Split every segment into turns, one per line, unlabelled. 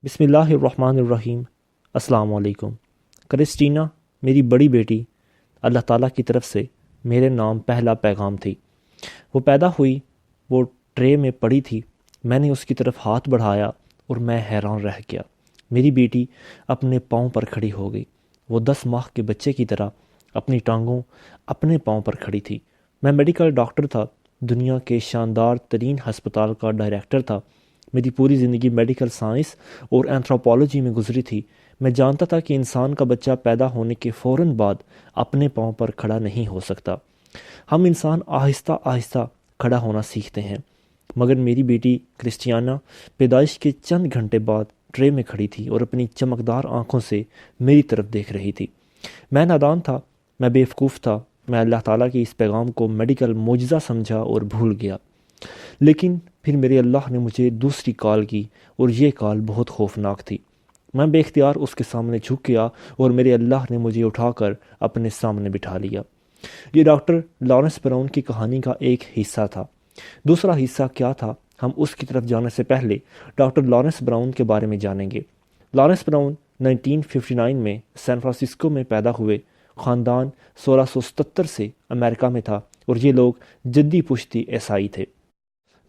بسم اللہ الرحمن الرحیم۔ السلام علیکم۔ کرسٹینا میری بڑی بیٹی اللہ تعالیٰ کی طرف سے میرے نام پہلا پیغام تھی۔ وہ پیدا ہوئی، وہ ٹرے میں پڑی تھی، میں نے اس کی طرف ہاتھ بڑھایا اور میں حیران رہ گیا۔ میری بیٹی اپنے پاؤں پر کھڑی ہو گئی۔ وہ 10 ماہ کے بچے کی طرح اپنی ٹانگوں اپنے پاؤں پر کھڑی تھی۔ میں میڈیکل ڈاکٹر تھا، دنیا کے شاندار ترین ہسپتال کا ڈائریکٹر تھا۔ میری پوری زندگی میڈیکل سائنس اور اینتھروپولوجی میں گزری تھی۔ میں جانتا تھا کہ انسان کا بچہ پیدا ہونے کے فوراً بعد اپنے پاؤں پر کھڑا نہیں ہو سکتا۔ ہم انسان آہستہ آہستہ کھڑا ہونا سیکھتے ہیں، مگر میری بیٹی کرسٹیانا پیدائش کے چند گھنٹے بعد ٹرے میں کھڑی تھی اور اپنی چمکدار آنکھوں سے میری طرف دیکھ رہی تھی۔ میں نادان تھا، میں بیوقوف تھا، میں اللہ تعالیٰ کی اس پیغام کو میڈیکل معجزہ سمجھا اور بھول گیا۔ لیکن پھر میرے اللہ نے مجھے دوسری کال کی، اور یہ کال بہت خوفناک تھی۔ میں بے اختیار اس کے سامنے جھک گیا اور میرے اللہ نے مجھے اٹھا کر اپنے سامنے بٹھا لیا۔ یہ ڈاکٹر لارنس براؤن کی کہانی کا ایک حصہ تھا۔ دوسرا حصہ کیا تھا، ہم اس کی طرف جانے سے پہلے ڈاکٹر لارنس براؤن کے بارے میں جانیں گے۔ لارنس براؤن 1959 میں سین فرانسسکو میں پیدا ہوئے۔ خاندان 1677 سے امریکہ میں تھا اور یہ لوگ جدی پشتی عیسائی تھے۔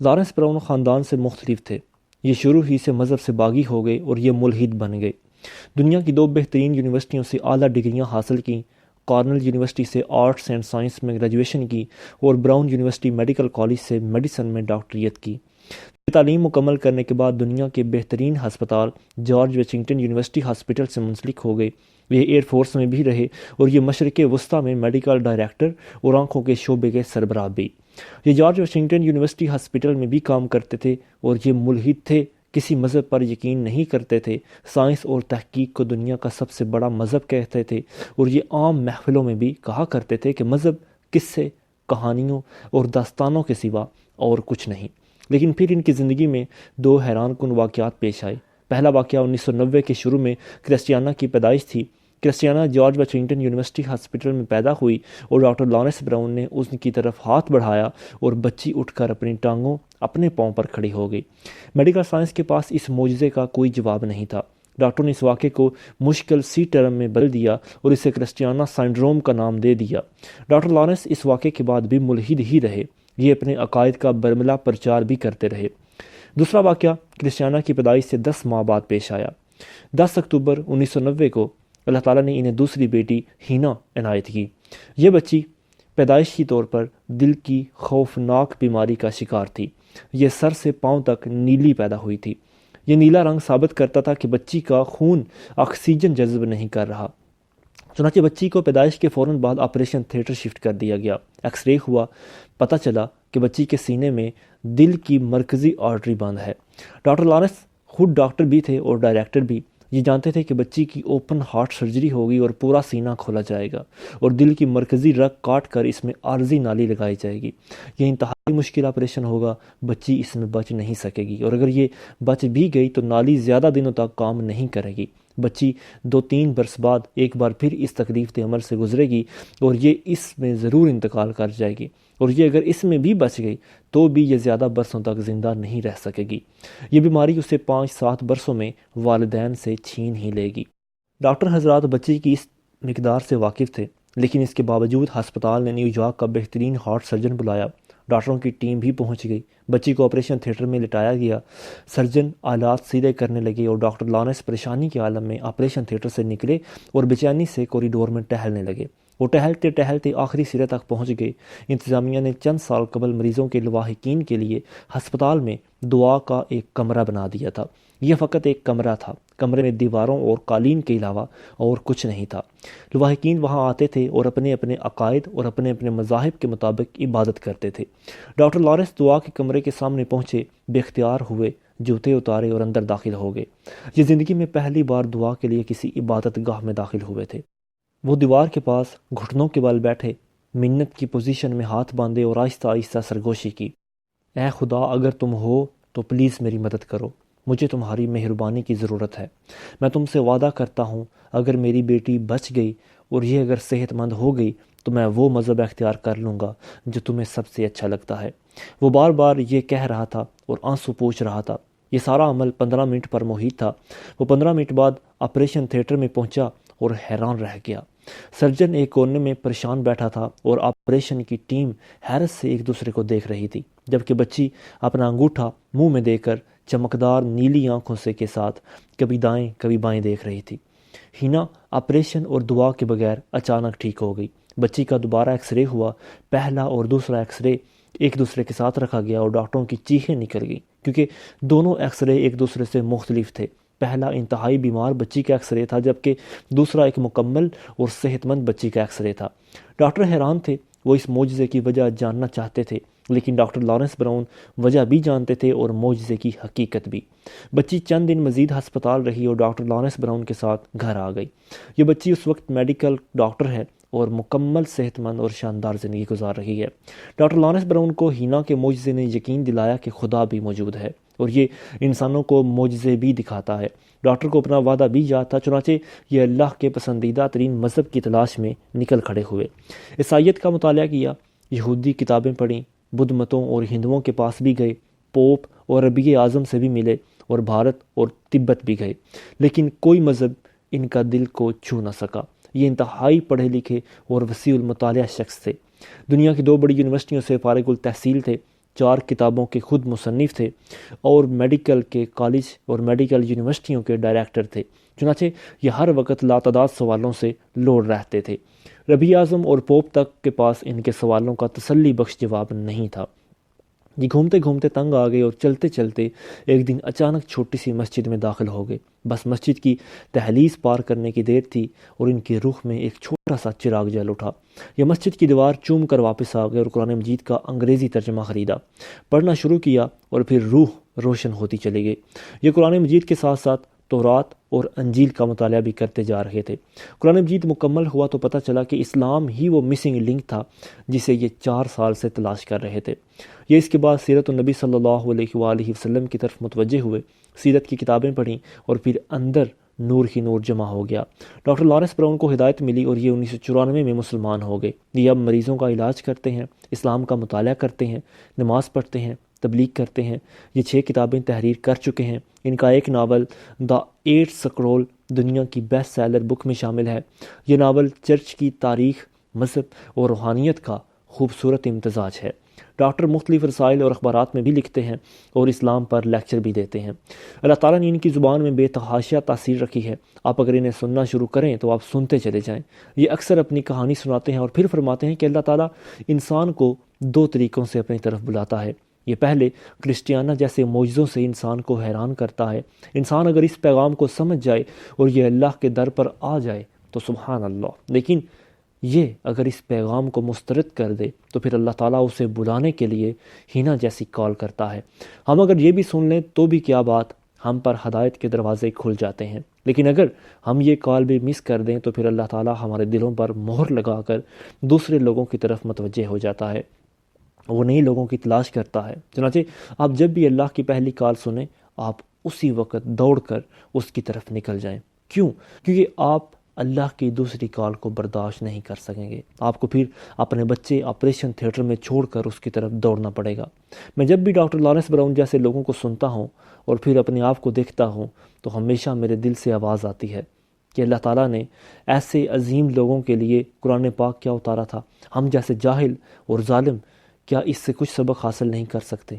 لارنس براؤن خاندان سے مختلف تھے۔ یہ شروع ہی سے مذہب سے باغی ہو گئے اور یہ ملحد بن گئے۔ دنیا کی 2 بہترین یونیورسٹیوں سے اعلیٰ ڈگریاں حاصل کیں۔ کارنل یونیورسٹی سے آرٹس اینڈ سائنس میں گریجویشن کی اور براؤن یونیورسٹی میڈیکل کالج سے میڈیسن میں ڈاکٹریٹ کی۔ یہ تعلیم مکمل کرنے کے بعد دنیا کے بہترین ہسپتال جارج واشنگٹن یونیورسٹی ہاسپٹل سے منسلک ہو گئے۔ یہ ایئر فورس میں بھی رہے اور یہ مشرق وسطیٰ میں میڈیکل ڈائریکٹر اور آنکھوں کے شعبے کے سربراہ بھی۔ یہ جارج واشنگٹن یونیورسٹی ہاسپٹل میں بھی کام کرتے تھے اور یہ ملحد تھے، کسی مذہب پر یقین نہیں کرتے تھے، سائنس اور تحقیق کو دنیا کا سب سے بڑا مذہب کہتے تھے، اور یہ عام محفلوں میں بھی کہا کرتے تھے کہ مذہب قصے، کہانیوں اور داستانوں کے سوا اور کچھ نہیں۔ لیکن پھر ان کی زندگی میں 2 حیران کن واقعات پیش آئے۔ پہلا واقعہ 1990 کے شروع میں کرسٹیانا کی پیدائش تھی۔ کرسٹیانا جارج واشنگٹن یونیورسٹی ہاسپٹل میں پیدا ہوئی اور ڈاکٹر لارنس براؤن نے اس کی طرف ہاتھ بڑھایا اور بچی اٹھ کر اپنی ٹانگوں اپنے پاؤں پر کھڑی ہو گئی۔ میڈیکل سائنس کے پاس اس معجزے کا کوئی جواب نہیں تھا۔ ڈاکٹر نے اس واقعے کو مشکل سی ٹرم میں بدل دیا اور اسے کرسٹیانا سنڈروم کا نام دے دیا۔ ڈاکٹر لارنس اس واقعے کے بعد بھی ملحد ہی رہے۔ یہ اپنے عقائد کا برملا پرچار بھی کرتے رہے۔ دوسرا واقعہ کرسٹیانا کی پیدائش سے 10 ماہ بعد پیش آیا۔ 10 اکتوبر 1990 کو اللہ تعالیٰ نے انہیں دوسری بیٹی ہینا عنایت کی۔ یہ بچی پیدائشی طور پر دل کی خوفناک بیماری کا شکار تھی۔ یہ سر سے پاؤں تک نیلی پیدا ہوئی تھی۔ یہ نیلا رنگ ثابت کرتا تھا کہ بچی کا خون آکسیجن جذب نہیں کر رہا۔ چنانچہ بچی کو پیدائش کے فوراً بعد آپریشن تھیٹر شفٹ کر دیا گیا۔ ایکس رے ہوا، پتہ چلا کہ بچی کے سینے میں دل کی مرکزی آرٹری بند ہے۔ ڈاکٹر لارنس خود ڈاکٹر بھی تھے اور ڈائریکٹر بھی۔ یہ جانتے تھے کہ بچی کی اوپن ہارٹ سرجری ہوگی اور پورا سینہ کھولا جائے گا اور دل کی مرکزی رگ کاٹ کر اس میں عارضی نالی لگائی جائے گی۔ یہ انتہائی مشکل آپریشن ہوگا، بچی اس میں بچ نہیں سکے گی، اور اگر یہ بچ بھی گئی تو نالی زیادہ دنوں تک کام نہیں کرے گی۔ بچی 2-3 برس بعد ایک بار پھر اس تکلیف دہ عمل سے گزرے گی اور یہ اس میں ضرور انتقال کر جائے گی، اور یہ اگر اس میں بھی بچ گئی تو بھی یہ زیادہ برسوں تک زندہ نہیں رہ سکے گی۔ یہ بیماری اسے 5-7 برسوں میں والدین سے چھین ہی لے گی۔ ڈاکٹر حضرات بچی کی اس مقدار سے واقف تھے، لیکن اس کے باوجود ہسپتال نے نیو یارک کا بہترین ہارٹ سرجن بلایا۔ ڈاکٹروں کی ٹیم بھی پہنچ گئی۔ بچی کو آپریشن تھیٹر میں لٹایا گیا۔ سرجن آلات سیدھے کرنے لگے اور ڈاکٹر لارنس پریشانی کے عالم میں آپریشن تھیٹر سے نکلے اور بے-چینی سے کوریڈور میں ٹہلنے لگے۔ وہ ٹہلتے ٹہلتے آخری سرے تک پہنچ گئے۔ انتظامیہ نے چند سال قبل مریضوں کے لواحقین کے لیے ہسپتال میں دعا کا ایک کمرہ بنا دیا تھا۔ یہ فقط ایک کمرہ تھا۔ کمرے میں دیواروں اور قالین کے علاوہ اور کچھ نہیں تھا۔ لواحقین وہاں آتے تھے اور اپنے اپنے عقائد اور اپنے اپنے مذاہب کے مطابق عبادت کرتے تھے۔ ڈاکٹر لارنس دعا کے کمرے کے سامنے پہنچے، بے اختیار ہوئے، جوتے اتارے اور اندر داخل ہو گئے۔ یہ زندگی میں پہلی بار دعا کے لیے کسی عبادت گاہ میں داخل ہوئے تھے۔ وہ دیوار کے پاس گھٹنوں کے بل بیٹھے، منت کی پوزیشن میں ہاتھ باندھے اور آہستہ آہستہ سرگوشی کی۔ اے خدا، اگر تم ہو تو پلیز میری مدد کرو، مجھے تمہاری مہربانی کی ضرورت ہے۔ میں تم سے وعدہ کرتا ہوں اگر میری بیٹی بچ گئی اور یہ اگر صحت مند ہو گئی تو میں وہ مذہب اختیار کر لوں گا جو تمہیں سب سے اچھا لگتا ہے۔ وہ بار بار یہ کہہ رہا تھا اور آنسو پوچھ رہا تھا۔ یہ سارا عمل 15 منٹ پر محیط تھا۔ وہ 15 منٹ بعد آپریشن تھیٹر میں پہنچا اور حیران رہ گیا۔ سرجن ایک کونے میں پریشان بیٹھا تھا اور آپریشن کی ٹیم حیرت سے ایک دوسرے کو دیکھ رہی تھی، جبکہ بچی اپنا انگوٹھا منہ میں دے کر چمکدار نیلی آنکھوں سے کے ساتھ کبھی دائیں کبھی بائیں دیکھ رہی تھی۔ ہینا آپریشن اور دعا کے بغیر اچانک ٹھیک ہو گئی۔ بچی کا دوبارہ ایکس رے ہوا۔ پہلا اور دوسرا ایکس رے ایک دوسرے کے ساتھ رکھا گیا اور ڈاکٹروں کی چیخیں نکل گئیں، کیونکہ دونوں ایکس رے ایک دوسرے سے مختلف تھے۔ پہلا انتہائی بیمار بچی کا ایکس رے تھا، جبکہ دوسرا ایک مکمل اور صحت مند بچی کا ایکس رے تھا۔ ڈاکٹر حیران تھے، وہ اس معجزے کی وجہ جاننا چاہتے تھے، لیکن ڈاکٹر لارنس براؤن وجہ بھی جانتے تھے اور معجزے کی حقیقت بھی۔ بچی چند دن مزید ہسپتال رہی اور ڈاکٹر لارنس براؤن کے ساتھ گھر آ گئی۔ یہ بچی اس وقت میڈیکل ڈاکٹر ہے اور مکمل صحت مند اور شاندار زندگی گزار رہی ہے۔ ڈاکٹر لارنس براؤن کو ہینا کے معجزے نے یقین دلایا کہ خدا بھی موجود ہے اور یہ انسانوں کو معجزے بھی دکھاتا ہے۔ ڈاکٹر کو اپنا وعدہ بھی یاد تھا، چنانچہ یہ اللہ کے پسندیدہ ترین مذہب کی تلاش میں نکل کھڑے ہوئے۔ عیسائیت کا مطالعہ کیا، یہودی کتابیں پڑھیں، بدھ متوں اور ہندوؤں کے پاس بھی گئے، پوپ اور ربی اعظم سے بھی ملے اور بھارت اور تبت بھی گئے، لیکن کوئی مذہب ان کا دل کو چھو نہ سکا۔ یہ انتہائی پڑھے لکھے اور وسیع المطالعہ شخص تھے، دنیا کی 2 بڑی یونیورسٹیوں سے فارغ التحصیل تھے، 4 کتابوں کے خود مصنف تھے اور میڈیکل کے کالج اور میڈیکل یونیورسٹیوں کے ڈائریکٹر تھے۔ چنانچہ یہ ہر وقت لاتعداد سوالوں سے لوڑ رہتے تھے۔ ربی اعظم اور پوپ تک کے پاس ان کے سوالوں کا تسلی بخش جواب نہیں تھا۔ یہ گھومتے گھومتے تنگ آ گئے اور چلتے چلتے ایک دن اچانک چھوٹی سی مسجد میں داخل ہو گئے۔ بس مسجد کی دہلیز پار کرنے کی دیر تھی اور ان کی رخ میں ایک چھوٹا سا چراغ جل اٹھا۔ یہ مسجد کی دیوار چوم کر واپس آ گئے اور قرآن مجید کا انگریزی ترجمہ خریدا، پڑھنا شروع کیا اور پھر روح روشن ہوتی چلی گئی۔ یہ قرآن مجید کے ساتھ ساتھ تورات اور انجیل کا مطالعہ بھی کرتے جا رہے تھے۔ قرآن مجید مکمل ہوا تو پتہ چلا کہ اسلام ہی وہ مسنگ لنک تھا جسے یہ 4 سال سے تلاش کر رہے تھے۔ یہ اس کے بعد سیرت النبی صلی اللہ علیہ وآلہ وسلم کی طرف متوجہ ہوئے، سیرت کی کتابیں پڑھیں اور پھر اندر نور ہی نور جمع ہو گیا۔ ڈاکٹر لارنس براؤن کو ہدایت ملی اور یہ 1994 میں مسلمان ہو گئے۔ یہ اب مریضوں کا علاج کرتے ہیں، اسلام کا مطالعہ کرتے ہیں، نماز پڑھتے ہیں، تبلیغ کرتے ہیں۔ یہ 6 کتابیں تحریر کر چکے ہیں۔ ان کا ایک ناول دا 8 سکرول دنیا کی بیسٹ سیلر بک میں شامل ہے۔ یہ ناول چرچ کی تاریخ، مذہب اور روحانیت کا خوبصورت امتزاج ہے۔ ڈاکٹر مختلف رسائل اور اخبارات میں بھی لکھتے ہیں اور اسلام پر لیکچر بھی دیتے ہیں۔ اللہ تعالیٰ نے ان کی زبان میں بے تحاشا تاثیر رکھی ہے۔ آپ اگر انہیں سننا شروع کریں تو آپ سنتے چلے جائیں۔ یہ اکثر اپنی کہانی سناتے ہیں اور پھر فرماتے ہیں کہ اللہ تعالیٰ انسان کو 2 طریقوں سے اپنی طرف بلاتا ہے۔ یہ پہلے کرسٹیانہ جیسے معجزوں سے انسان کو حیران کرتا ہے۔ انسان اگر اس پیغام کو سمجھ جائے اور یہ اللہ کے در پر آ جائے تو سبحان اللہ، لیکن یہ اگر اس پیغام کو مسترد کر دے تو پھر اللہ تعالیٰ اسے بلانے کے لیے ہینا جیسی کال کرتا ہے۔ ہم اگر یہ بھی سن لیں تو بھی کیا بات، ہم پر ہدایت کے دروازے کھل جاتے ہیں، لیکن اگر ہم یہ کال بھی مس کر دیں تو پھر اللہ تعالیٰ ہمارے دلوں پر مہر لگا کر دوسرے لوگوں کی طرف متوجہ ہو جاتا ہے، وہ نئے لوگوں کی تلاش کرتا ہے۔ چنانچہ آپ جب بھی اللہ کی پہلی کال سنیں، آپ اسی وقت دوڑ کر اس کی طرف نکل جائیں۔ کیوں؟ کیونکہ آپ اللہ کی دوسری کال کو برداشت نہیں کر سکیں گے۔ آپ کو پھر اپنے بچے آپریشن تھیٹر میں چھوڑ کر اس کی طرف دوڑنا پڑے گا۔ میں جب بھی ڈاکٹر لارنس براؤن جیسے لوگوں کو سنتا ہوں اور پھر اپنے آپ کو دیکھتا ہوں تو ہمیشہ میرے دل سے آواز آتی ہے کہ اللہ تعالیٰ نے ایسے عظیم لوگوں کے لیے قرآن پاک کیا اتارا تھا۔ ہم جیسے جاہل اور ظالم کیا اس سے کچھ سبق حاصل نہیں کر سکتے؟